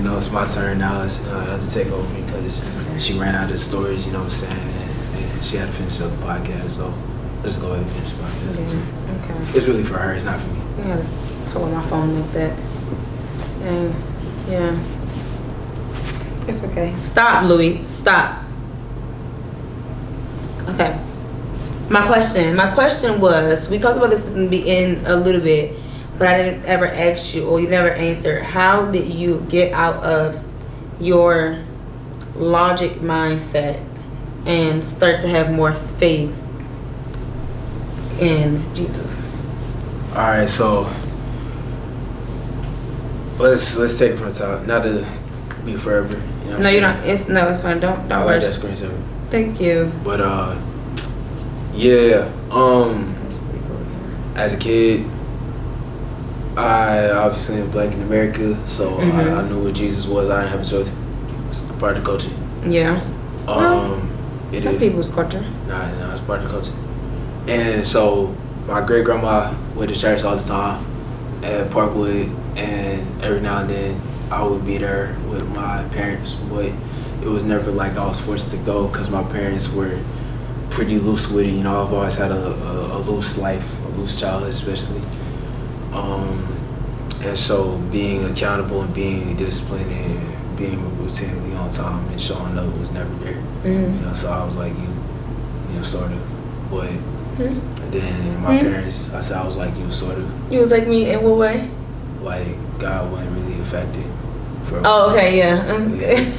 You know, it's my turn now. It's, I have to take over because she ran out of stories, you know what I'm saying? And she had to finish up the podcast, so let's go ahead and finish the podcast. Yeah, okay. It's really for her, it's not for me. I gotta tell on my phone like that. And, yeah. It's okay. Stop, Louis. Stop. Okay. My question was, we talked about this in a little bit, but I didn't ever ask you, or you never answered, how did you get out of your logic mindset and start to have more faith in Jesus? All right, so let's take it from the top. Not to be forever. You know No, you're not. It's fine. Don't I like rush. that screensaver. Thank you. But yeah. As a kid, I obviously am Black in America, so I knew what Jesus was. I didn't have a choice. It's part of the culture. Yeah. Some is. people's culture. Nah, it's part of the culture. And so my great grandma went to church all the time at Parkwood, and every now and then I would be there with my parents, but it was never like I was forced to go because my parents were pretty loose with it. You know, I've always had a loose life, a loose childhood especially. And so being accountable and being disciplined and being routinely on time and showing up was never there. Mm-hmm. You know, so I was like you sort of. But then my parents, I said I was like you, sort of. You was like me in what way? Like God wasn't really affected. Oh, okay, yeah. Okay.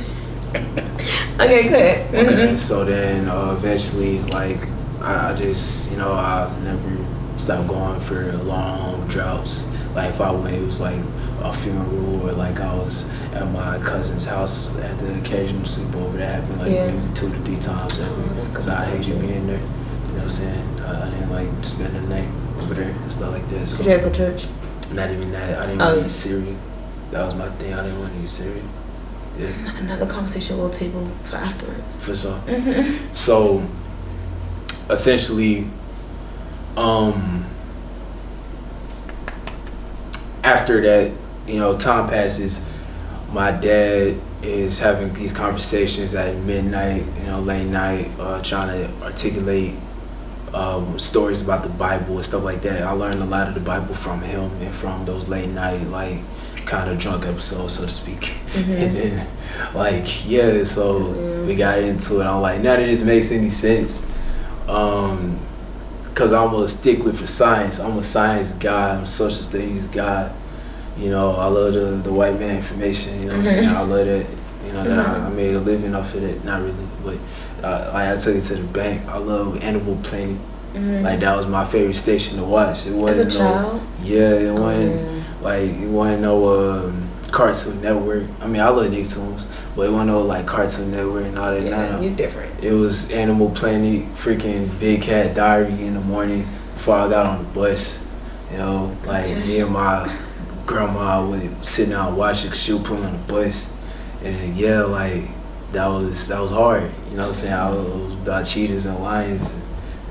Okay, good. Okay, so then eventually, like, I just, you know, I never stopped going for long droughts. Like, if I went, it was like a funeral, or like I was at my cousin's house at the occasional sleepover that happened like maybe 2 to 3 times every because I hated being there. You know what I'm saying? I didn't like spend the night over there and stuff like that. So, did you have the church? Not even that. I didn't want to eat cereal. That was my thing. I didn't want to eat cereal. Yeah. Another conversation we'll table for afterwards. For sure. So, essentially, after that, you know, time passes. My dad is having these conversations at midnight, you know, late night, trying to articulate stories about the Bible and stuff like that. I learned a lot of the Bible from him and from those late night, like, kind of drunk episodes, so to speak. And then, like, yeah, so we got into it. I'm like, none of this makes any sense. Because I'm a stickler for science. I'm a science guy. I'm a social studies guy. You know, I love the white man information. You know what I'm saying? I love that. You know, that I made a living off of it. Not really, but like I took it to the bank. I love Animal Planet. Like, that was my favorite station to watch. It wasn't as a child? It wasn't like, it wasn't no Cartoon Network. I mean, I love Nicktoons, but it wasn't no like Cartoon Network and all that. Yeah, you're different. It was Animal Planet, freaking Big Cat Diary in the morning before I got on the bus. You know, like me and my grandma would sit down and watch it because she would put me on the bus. And yeah, like that was hard. You know what I'm saying? I was about cheetahs and lions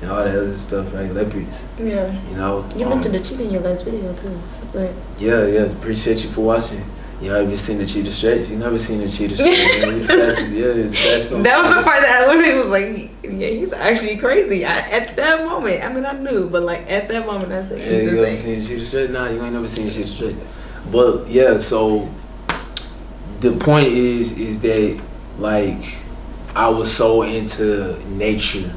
and all that other stuff, like leopards. Yeah. You know. You mentioned the cheetah in your last video too. But yeah. Appreciate you for watching. You know, have you seen the cheetah stretch? You never seen the cheetah stretch. That's so that was the part that I literally was like, yeah, he's actually crazy. At that moment, I mean, I knew, but like at that moment, I said, he's you never seen the cheetah stretch? Nah, you ain't never seen the cheetah stretch. But yeah, so the point is that like I was so into nature,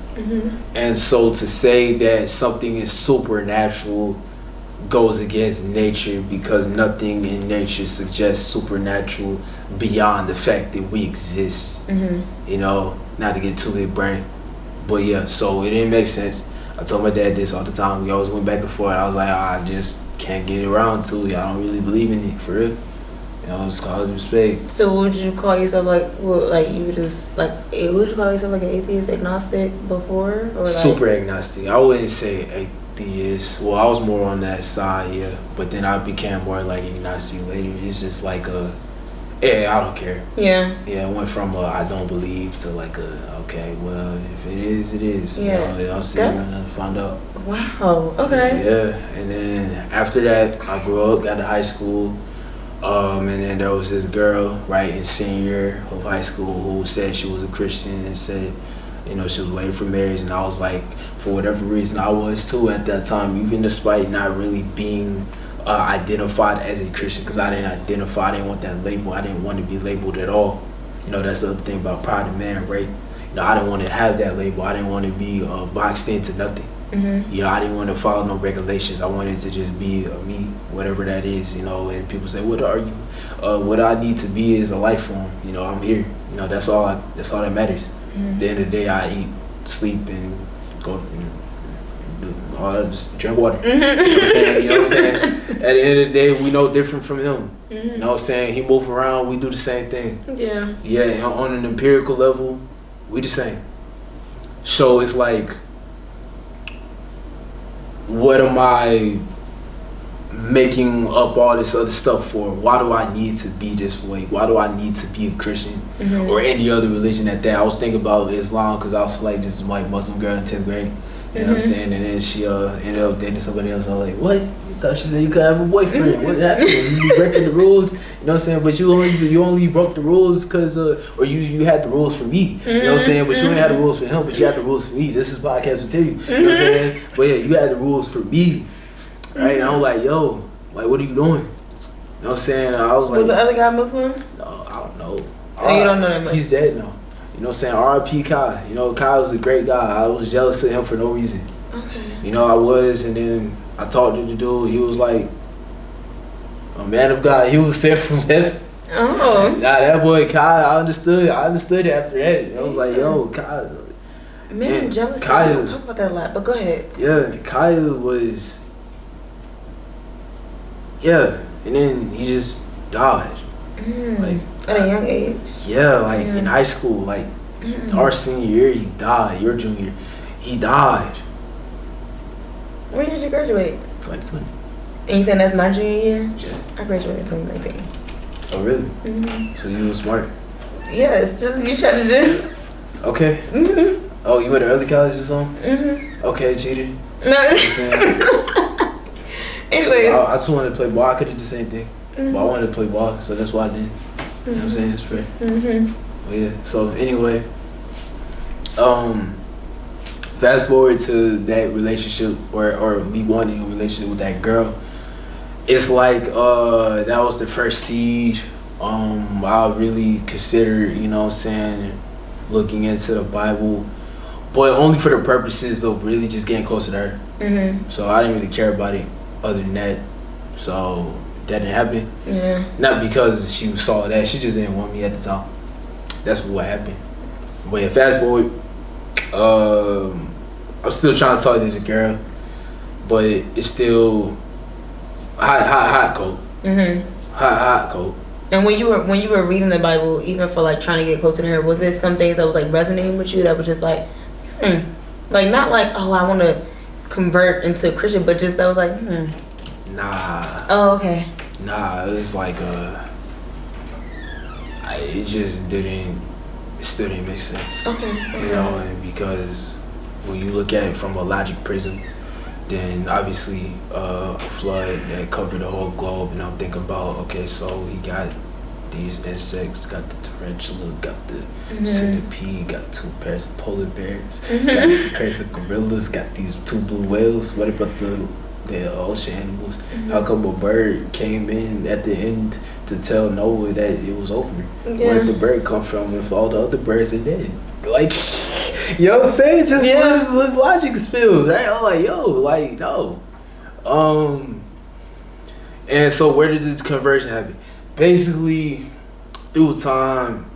and so to say that something is supernatural goes against nature because nothing in nature suggests supernatural beyond the fact that we exist. You know, not to get too big brain, but yeah, so it didn't make sense. I told my dad this all the time. We always went back and forth. I was like, I just can't get around to it. I don't really believe in it, for real. You know, it's called respect. So would you call yourself like, well, like you were just like, would you call yourself like an atheist, agnostic before? Or like? Super agnostic. I wouldn't say atheist. Well, I was more on that side, yeah. But then I became more like agnostic later. It's just like I don't care. Yeah. Yeah, it went from I don't believe to like okay, well, if it is, it is. Yeah. You know, I'll see and find out. Wow. Okay. Yeah, and then after that, I grew up, got to high school. And then there was this girl, right, in senior year of high school who said she was a Christian and said, you know, she was waiting for marriage. And I was like, for whatever reason, I was too at that time, even despite not really being identified as a Christian, because I didn't want that label. I didn't want to be labeled at all. You know, that's the other thing about pride of man, right? You know, I didn't want to have that label. I didn't want to be boxed into nothing. You know, I didn't want to follow no regulations. I wanted to just be me, whatever that is, you know. And people say, what are you? What I need to be is a life form. You know, I'm here. You know, that's all that matters. At the end of the day, I eat, sleep, and go, just drink water. You know what I'm saying? At the end of the day, we no different from him. You know what I'm saying? He move around, we do the same thing. Yeah. Yeah, on an empirical level, we the same. So it's like, what am I making up all this other stuff for? Why do I need to be this way? Why do I need to be a Christian or any other religion at that? I was thinking about Islam because I was like this white Muslim girl in 10th grade. You know what I'm saying? And then she ended up dating somebody else. I was like, what? You thought she said you could have a boyfriend. What happened? You breaking the rules? You know what I'm saying? But you only broke the rules because, or you had the rules for me. You know what I'm saying? But you only had the rules for him, but you had the rules for me. This is podcast will tell you. You know what I'm saying? But yeah, you had the rules for me. Right? And I'm like, yo, like, what are you doing? You know what I'm saying? I was like, was the other guy Muslim? No, I don't know. Oh, you don't know that much? He's dead now. You know what I'm saying? R.I.P. Kai. You know, Kai was a great guy. I was jealous of him for no reason. Okay. You know, I was, and then I talked to the dude. He was like a man of God. He was sent from heaven. Oh. Nah, that boy Kai, I understood it after that. I was like, yo, Kai. Man, jealousy. Kai, We don't talk about that a lot, but go ahead. Yeah, Kai was. Yeah, and then he just died. Like at a young age. Yeah, like in high school, like our senior year, he died. Your junior, he died. When did you graduate? 2020. And you saying that's my junior year? Yeah. I graduated in 2019. Oh really? So you were smart. Yeah, it's just you try to just. Okay. Oh, you went to early college or something? Okay, cheater. No. Anyways. So I just wanted to play ball. I could have did the same thing, but I wanted to play ball, so that's why I did. You know what I'm saying? It's fair. But yeah. So anyway, fast forward to that relationship or me wanting a relationship with that girl. It's like that was the first seed. I really considered, you know what I'm saying, looking into the Bible, but only for the purposes of really just getting closer to her. So I didn't really care about it other than that. So that didn't happen. Yeah. Not because she saw that, she just didn't want me at the time. That's what happened. But yeah, fast forward, I'm still trying to talk to the girl, but it's still hot coat. Hot coat. And when you were reading the Bible, even for like trying to get closer to her, was it some things that was like resonating with you that was just like, like not like, oh, I want to convert into a Christian, but just that was like, Nah. Oh, okay. Nah, it was like it just still didn't make sense. Okay. You know, and because when you look at it from a logic prism, then obviously a flood that covered the whole globe, and I'm thinking about, okay, so he got these insects, got the tarantula, got the centipede, got 2 pairs of polar bears, got 2 pairs of gorillas, got these 2 blue whales. What about the ocean animals? How come a bird came in at the end to tell Noah that it was over? Where did the bird come from if all the other birds are dead? Like, you know what I'm saying? Just let's logic spills, right? I'm like, yo, like, no. And so where did this conversion happen? Basically, through time,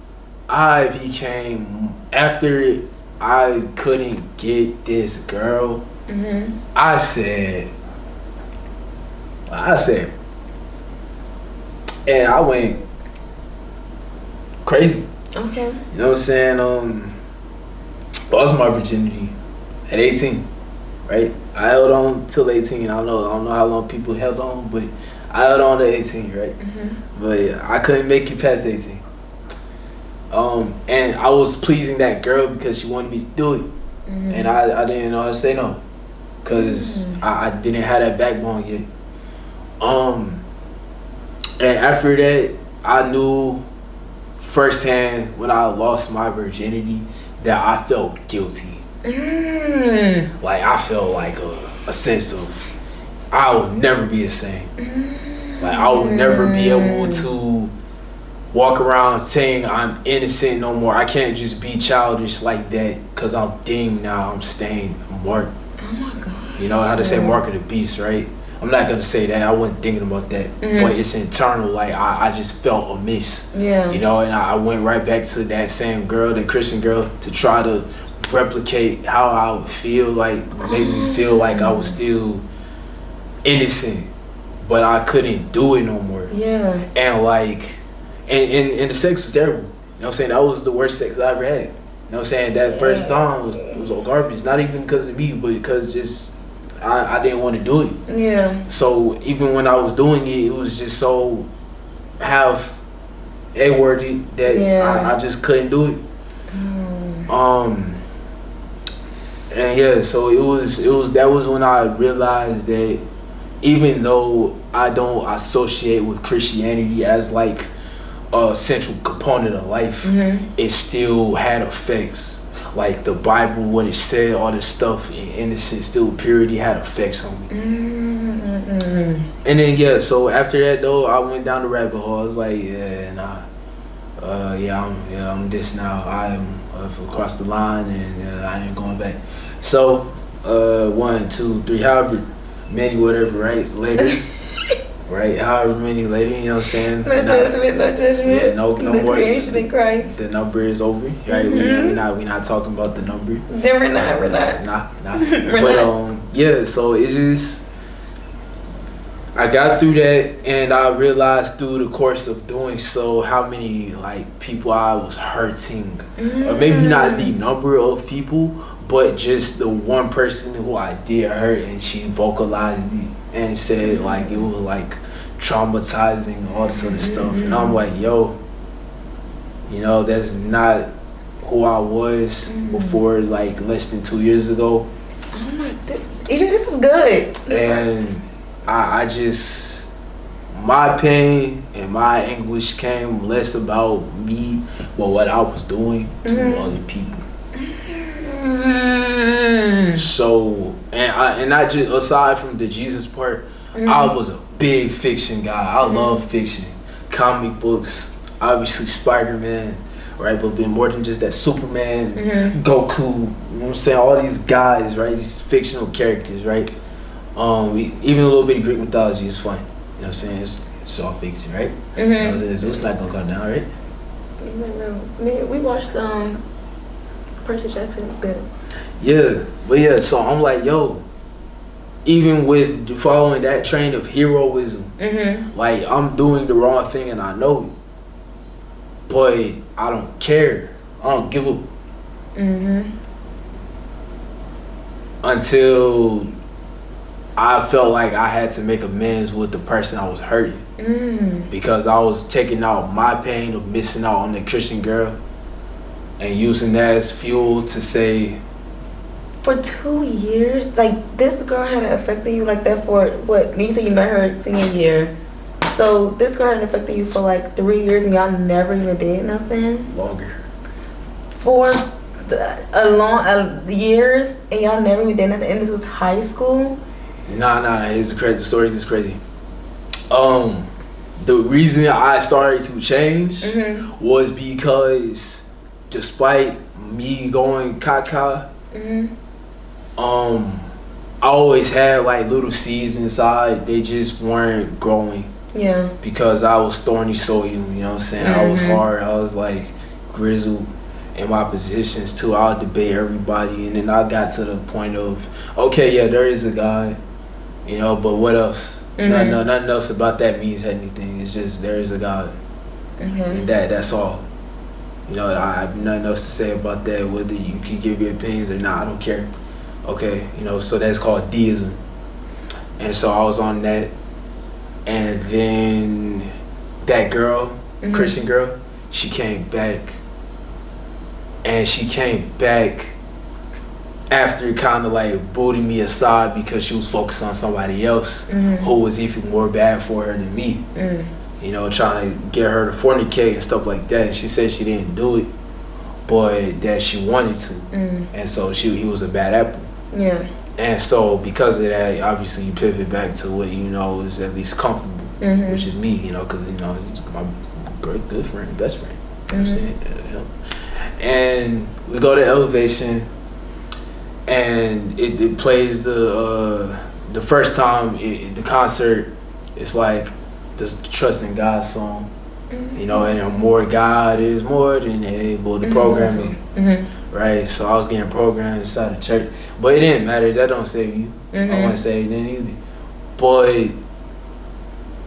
I became, after I couldn't get this girl, I said, and I went crazy. Okay. You know what I'm saying? Lost my virginity at 18, right? I held on till 18. I don't know how long people held on, but I held on to 18, right? But I couldn't make it past 18. And I was pleasing that girl because she wanted me to do it, and I didn't know how to say no, because I didn't have that backbone yet. And after that, I knew firsthand when I lost my virginity that I felt guilty. Like I felt like a sense of I will never be the same. Like I will never be able to walk around saying I'm innocent no more. I can't just be childish like that because I'm deemed now. I'm stained. I'm marked. Oh my God. You know how to say mark of the beast, right? I'm not gonna say that. I wasn't thinking about that, but it's internal. Like I just felt amiss. Yeah. You know, and I went right back to that same girl, the Christian girl, to try to replicate how I would feel. Like made me feel like I was still innocent, but I couldn't do it no more. Yeah. And like, and the sex was terrible. You know what I'm saying? That was the worst sex I ever had. You know what I'm saying? That first time was all garbage. Not even because of me, but because just I didn't want to do it. Yeah. So even when I was doing it, it was just so half A-wordy that I just couldn't do it. And yeah, so that was when I realized that even though I don't associate with Christianity as like a central component of life, it still had effects. Like the Bible, what it said, all this stuff in innocence, still purity had effects on me. And then so after that though, I went down the rabbit hole. I was like, I'm this now. I am across the line, and I ain't going back. So 1, 2, 3, however many, whatever, right? Later. Right, however many later, you know what I'm saying? No judgment. Yeah, no more. Creation in Christ. The number is over, right? We're not talking about the number. Then we're not. Nah. But so it's just I got through that, and I realized through the course of doing so how many like people I was hurting, or maybe not the number of people, but just the one person who I did hurt, and she vocalized it and said like it was like traumatizing, all this other stuff, and I'm like, yo, you know, that's not who I was before, like less than 2 years ago. Oh my, this is good. And I just, my pain and my anguish came less about me, but what I was doing to other people. So, and I just, aside from the Jesus part, I was a big fiction guy. I love fiction, comic books, obviously Spider-Man, right? But been more than just that, Superman, Goku, you know what I'm saying? All these guys, right? These fictional characters, right? Even a little bit of Greek mythology is fun. You know what I'm saying? It's all fiction, right? You know what I'm saying? So it's not gonna come down, right? We watched Percy Jackson. It was good. Yeah, but so I'm like, yo, even with following that train of heroism, like I'm doing the wrong thing and I know it, but I don't care. I don't give a until I felt like I had to make amends with the person I was hurting, because I was taking out my pain of missing out on the Christian girl and using that as fuel to say, for 2 years, like this girl had affected you like that for what? You said you met her senior year, so this girl had affected you for like 3 years, and y'all never even did nothing. Longer. For years, and y'all never even did nothing. And this was high school. Nah. Here's the crazy story. This is crazy. The reason I started to change was because, despite me going caca, I always had like little seeds inside. They just weren't growing. Yeah. Because I was thorny soil, you know what I'm saying? I was hard. I was like grizzled in my positions too. I would debate everybody, and then I got to the point of, okay, yeah, there is a God, you know, but what else? Nothing else about that means anything. It's just there is a God, and that's all. You know, I have nothing else to say about that. Whether you can give your opinions or not, I don't care. Okay, you know, so that's called deism. And so I was on that, and then that girl, Christian girl, she came back, and she came back after kind of like booting me aside because she was focused on somebody else who was even more bad for her than me. you know, trying to get her to fornicate and stuff like that. And she said she didn't do it, but that she wanted to. And so he was a bad apple. Yeah. And so because of that, obviously you pivot back to what you know is at least comfortable, which is me, you know, because you know he's my good friend, best friend. You know what I'm saying? And we go to Elevation, and it plays the first time the concert. It's like this Trust in God song, you know, and more God is more than able to programming, right? So I was getting programmed inside the church, but it didn't matter. That don't save you. I want to say it didn't either, but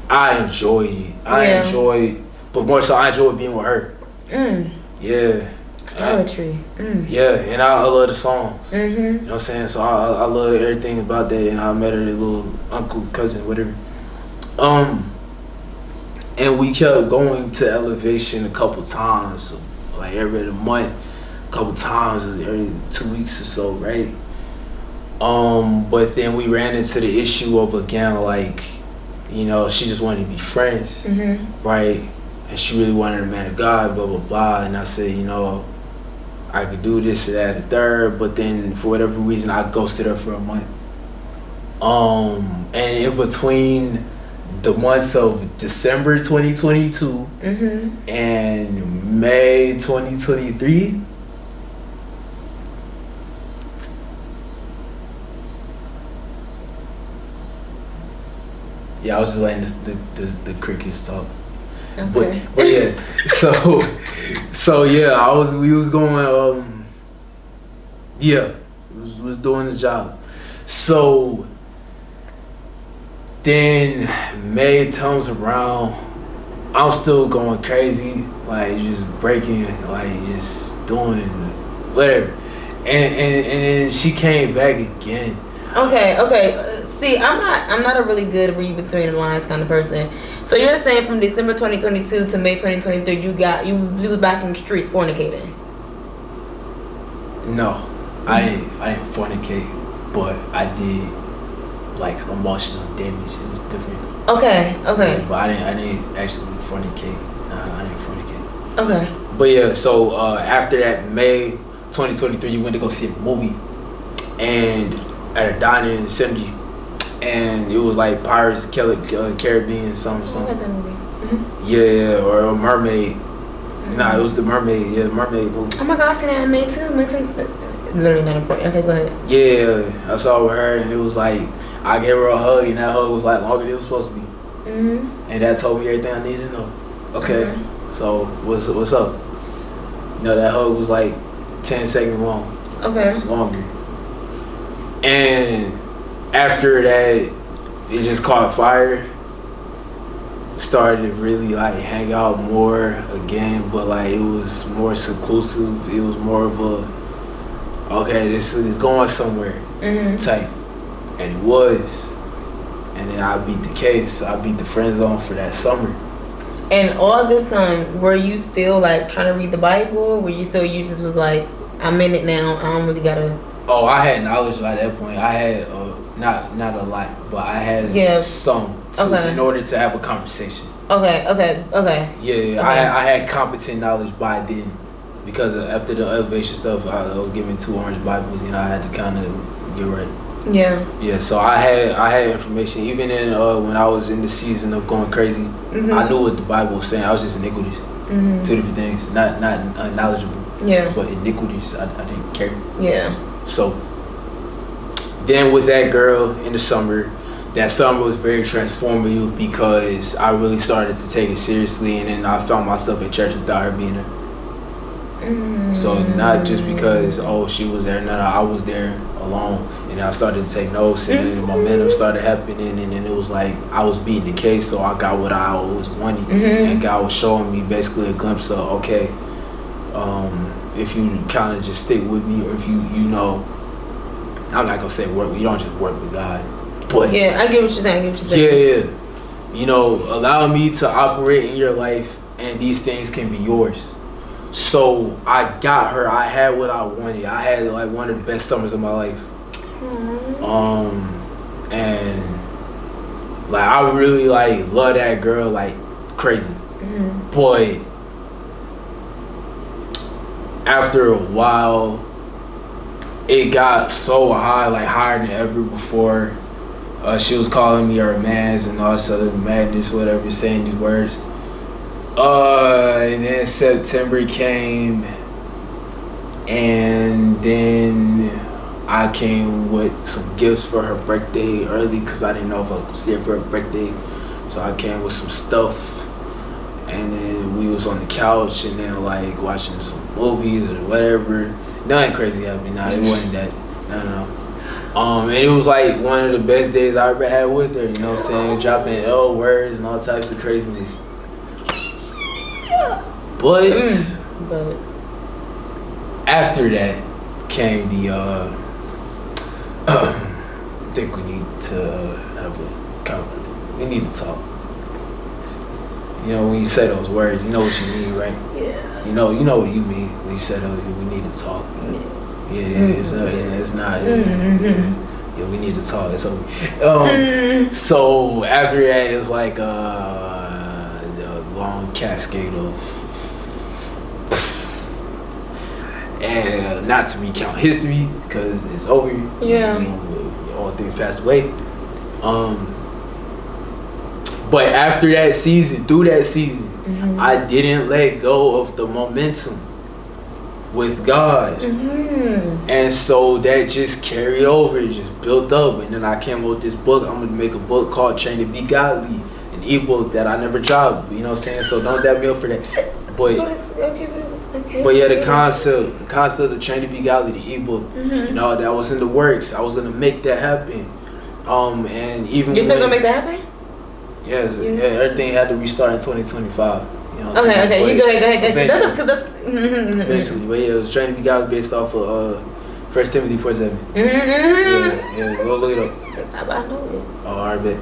I enjoyed it. But more so, I enjoyed being with her. Yeah. Poetry. Yeah, and I love the songs. You know what I'm saying? So I love everything about that, and I met her little uncle, cousin, whatever. And we kept going to Elevation a couple times, like every other month, a couple times, every 2 weeks or so, right? But then we ran into the issue of, again, like, you know, she just wanted to be friends, right? And she really wanted a man of God, blah, blah, blah. And I said, you know, I could do this or that, or third, but then for whatever reason, I ghosted her for a month. And in between the months of December 2022 and May 2023, yeah, I was just letting the crickets talk. Okay. But yeah, so yeah, we was going, was doing the job. So then May comes around, I'm still going crazy, like just breaking, like just doing whatever, and then she came back again. Okay. See, I'm not a really good read between the lines kind of person. So you're saying from December 2022 to May 2023, you was back in the streets fornicating? No, I didn't fornicate, but I did like emotional damage. It was different. Okay. Yeah, but I didn't actually fornicate. I didn't fornicate. Okay. But yeah, so after that, May 2023, you went to go see a movie, and at a diner in the 70s. And it was like Pirates of the Caribbean, something. I that movie. Yeah, or a Mermaid. Nah, it was the Mermaid. Yeah, the Mermaid movie. Oh my God, I seen that in May too. May 20th. Literally not important. Okay, go ahead. Yeah, I saw with her, and it was like I gave her a hug, and that hug was like longer than it was supposed to be. And that told me everything I needed to know. Okay, so what's up? You know, that hug was like 10 seconds long. Okay. Longer. And after that, it just caught fire. Started to really like hang out more again, but like it was more seclusive. It was more of a, okay, this is going somewhere type. And it was. And then I beat the case. I beat the friend zone for that summer. And all this time, were you still like trying to read the Bible? Were you just was like, I'm in it now, I don't really gotta. Oh, I had knowledge by that point. I had not a lot, but I had some in order to have a conversation. Okay. Yeah, okay. I had competent knowledge by then, because after the Elevation stuff, I was given 2 orange Bibles, and I had to kind of get ready. Yeah. So I had information even in when I was in the season of going crazy. I knew what the Bible was saying. I was just iniquities. 2 different things, not knowledgeable. Yeah. But iniquities, I didn't care. Yeah. So then with that girl in the summer, that summer was very transformative because I really started to take it seriously, and then I found myself at church without her being there. So not just because she was there, no, I was there alone, and I started to take notes, and then momentum started happening, and then it was like I was beating the case, so I got what I always wanted, and God was showing me basically a glimpse of, okay, if you kind of just stick with me, or if you know, I'm not gonna say work, you don't just work with God, but yeah, I get what you're saying. Yeah. You know, allow me to operate in your life, and these things can be yours. So I got her. I had what I wanted. I had like one of the best summers of my life. And like I really like love that girl like crazy. But after a while, it got so high, like higher than ever before. She was calling me her mans and all this other madness, whatever, saying these words. And then September came, and then I came with some gifts for her birthday early because I didn't know if I could see her for her birthday. So I came with some stuff, and then we was on the couch and then like watching some movies or whatever. Nothing crazy happened. Nah, it wasn't that. No. And it was like one of the best days I ever had with her. You know what I'm saying? Dropping L words and all types of craziness. But after that came the I think we need to have a conversation. We need to talk. You know, when you say those words, you know what you mean, right? Yeah. You know what you mean when you say those. We need to talk. Yeah, it's not. Yeah, we need to talk. So, so after that, it's like a long cascade of, and not to recount history because it's over. Yeah. You know, all things passed away. But after that season, through that season, I didn't let go of the momentum with God. And so that just carried over, it just built up. And then I came up with this book. I'm gonna make a book called Train to Be Godly, an ebook that I never dropped. You know what I'm saying? So don't dab me up for that. But yeah, the concept of Train to Be Godly, the ebook, you know, that was in the works. I was gonna make that happen. And even you're still gonna make that happen? Yes, yeah, everything had to restart in 2025. You know okay, you go ahead. That's eventually, but yeah, it was Train to Be Godly based off of 1 Timothy 4:7. Yeah, go look it up. I know it. Oh, alright, bet.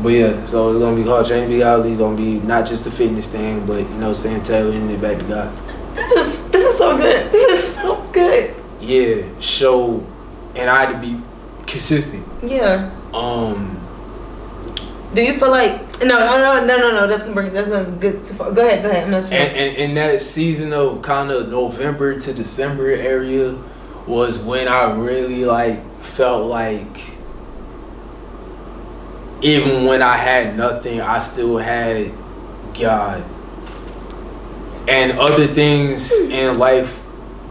But yeah, so it's gonna be called Train to Be Godly. It's gonna be not just a fitness thing, but you know, saying tailoring it back to God. This is so good. This is so good. Yeah, show, and I had to be consistent. Yeah. Do you feel like no? That's gonna get too far. Go ahead. I'm not sure. And in that season of kind of November to December area was when I really like felt like even when I had nothing, I still had God. And other things in life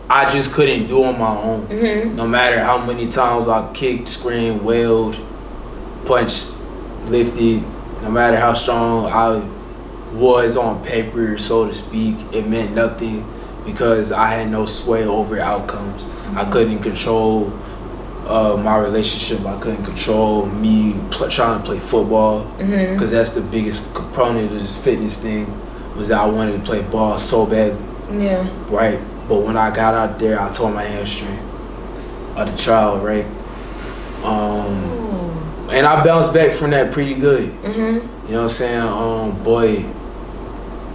I just couldn't do on my own. No matter how many times I kicked, screamed, wailed, punched, lifted, no matter how strong I was on paper, so to speak, it meant nothing because I had no sway over outcomes. I couldn't control my relationship. I couldn't control me trying to play football because that's the biggest component of this fitness thing was that I wanted to play ball so bad. Yeah. Right. But when I got out there, I tore my hamstring of the trial, right? And I bounced back from that pretty good. You know what I'm saying? Boy,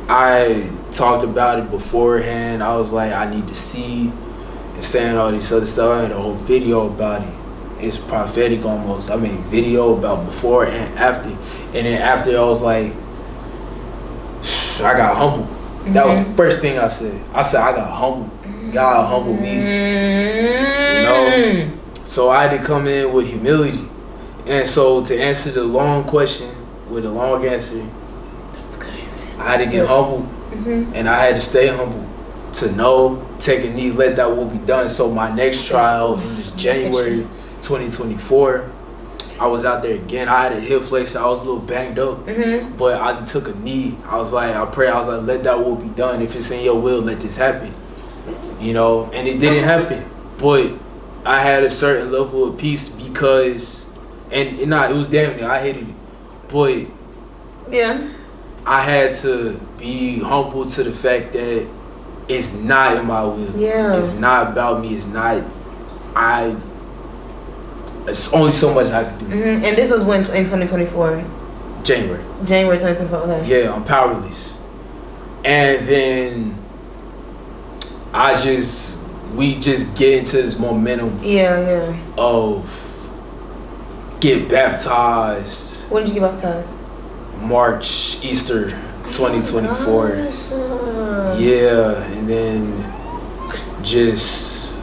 I talked about it beforehand. I was like, I need to see and saying all this other stuff. I made a whole video about it. It's prophetic almost. I made a video about before and after. And then after, I was like, I got humbled. That was the first thing I said. I said, I got humbled. God humbled me. You know? So I had to come in with humility. And so to answer the long question with a long answer, I had to get humble, and I had to stay humble to know, take a knee, let that will be done. So my next trial in this January 2024, I was out there again. I had a hip flexor. I was a little banged up, but I took a knee. I was like, I pray. I was like, let that will be done. If it's in your will, let this happen. You know, and it didn't happen. But I had a certain level of peace because. And it was damn near, I hated it. But yeah, I had to be humble to the fact that it's not in my will. Yeah. It's not about me. It's not, it's only so much I can do. And this was when, in 2024? January 2024, okay. Yeah, I'm powerless. And then we just get into this momentum. Yeah. Of get baptized. When did you get baptized? March, Easter. 2024. Yeah, and then just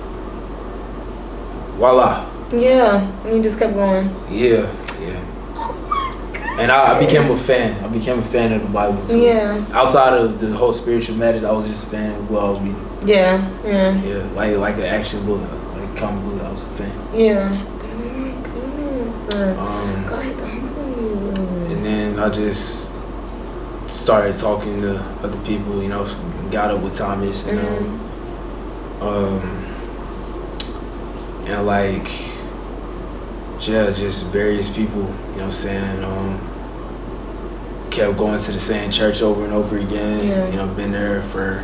voila. Yeah, and you just kept going. Yeah. And I became a fan. I became a fan of the Bible too. Yeah. Outside of the whole spiritual matters, I was just a fan of what I was reading. Yeah. Yeah, like an action book, like comic book. I was a fan. Yeah. Oh my goodness. Go ahead, and then I just started talking to other people. Got up with Thomas, and like, yeah, just various people. Kept going to the same church over and over again. Yeah. Been there for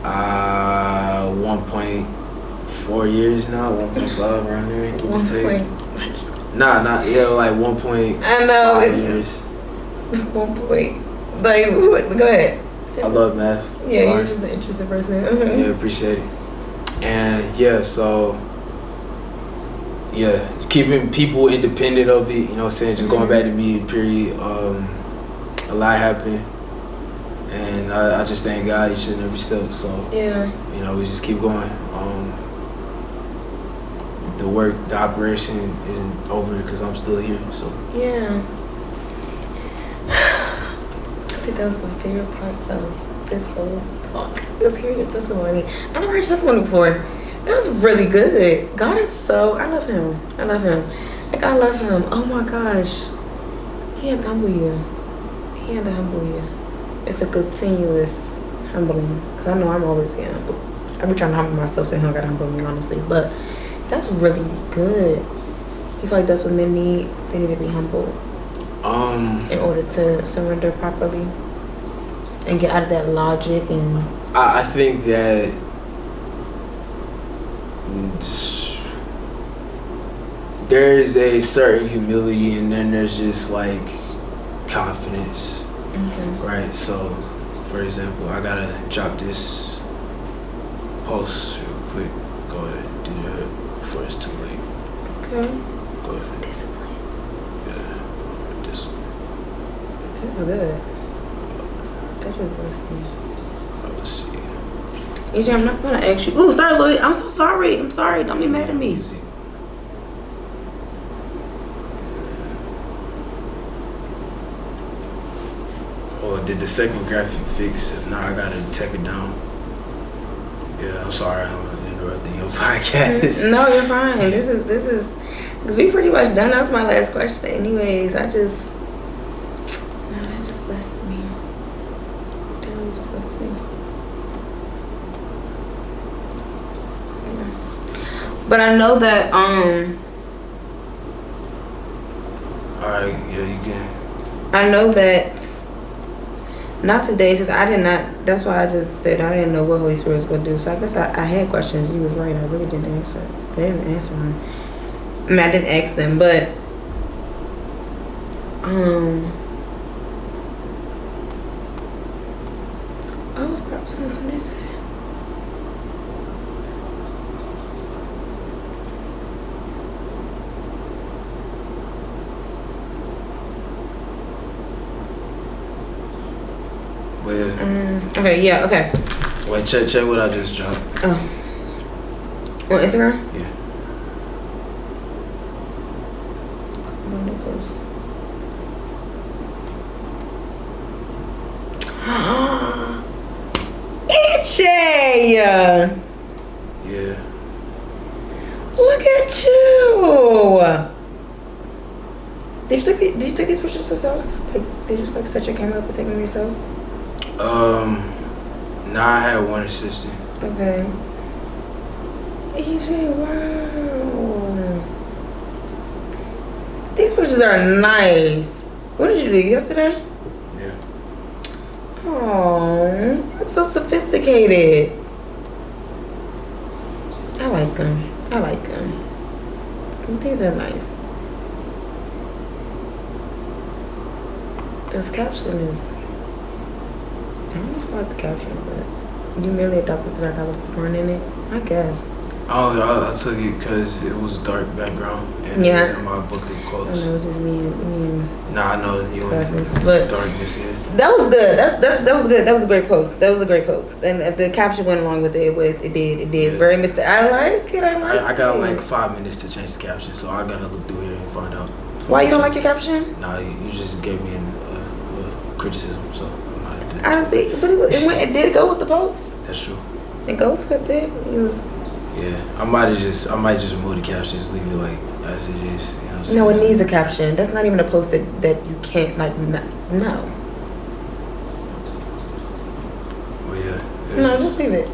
1.4 years now, 1.5 around there. Give or take. Like 1.5 I know. years. 1 point. Like, go ahead. I love math. Yeah, Sorry. you're just an interesting person. Yeah, appreciate it. And yeah, so yeah, keeping people independent of it, just going back to me, period. A lot happened, and I just thank God each and every step. So yeah, we just keep going. The work, the operation isn't over because I'm still here. So yeah. I think that was my favorite part of this whole talk. Was hearing your testimony. I never heard your testimony before. That was really good. God is I love him. I love him. Like, I love him. Oh my gosh. He had to humble you. He had to humble you. It's a continuous humbling. Because I know I'm always getting humbled. I be trying to humble myself, saying, I gotta humble me, honestly. But that's really good. You feel like that's what men need? They need to be humbled. In order to surrender properly. And get out of that logic and... I think that there is a certain humility, and then there's just like confidence. Okay. Right? So, for example, I gotta drop this post real quick. Go ahead and do that before it's too late. Okay. Go ahead. Discipline. Yeah. Discipline. This is good. That just blessed me. Let's see. AJ, I'm not gonna ask you. Ooh, sorry, Louis. I'm so sorry. I'm sorry. Don't be mad at me. Easy. Oh, did the second graphic fix? If not, I gotta take it down. Yeah, I'm sorry. I'm interrupting your podcast. No, you're fine. This is because we pretty much done. That's my last question. Anyways, that just blessed me. That really just blessed me. Yeah. But I know that Alright, yeah, you can. I know that not today, since I did not. That's why I just said I didn't know what Holy Spirit was gonna do. So I guess I had questions. You was right. I really didn't answer. I didn't answer them. I mean, I didn't ask them, but I was practicing something. But yeah. Okay, yeah, okay. Wait, check what I just dropped. Oh. On Instagram? Yeah. Shay! Yeah. Look at you! Did you take these pictures yourself? Like, did you like set your camera up and take them yourself? Nah, I had one assistant. Okay. EJ, wow. These pictures are nice. When did you do these? Yesterday? Yeah. Oh, that's so sophisticated. I like them. These are nice. This caption is... I don't know if I like the caption, but you merely adopted that I was born in it. I guess. I took it because it was dark background and it was in my book of quotes. I know, just me. Nah, I know you Darkness, and but darkness. Yeah. that was good. That was good. That was a great post. And the caption went along with it. It did Yeah. very Mr. I like it. I got like 5 minutes to change the caption, so I gotta look through here and find out. Why you don't like your caption? Nah, you just gave me criticism, so I don't think, but it did go with the post. that's true. It goes with it. Yeah, I might just remove the caption, just leave it like as it is. You know, No, it needs a caption. That's not even a post that you can't like. No. Well, yeah. No, just leave it.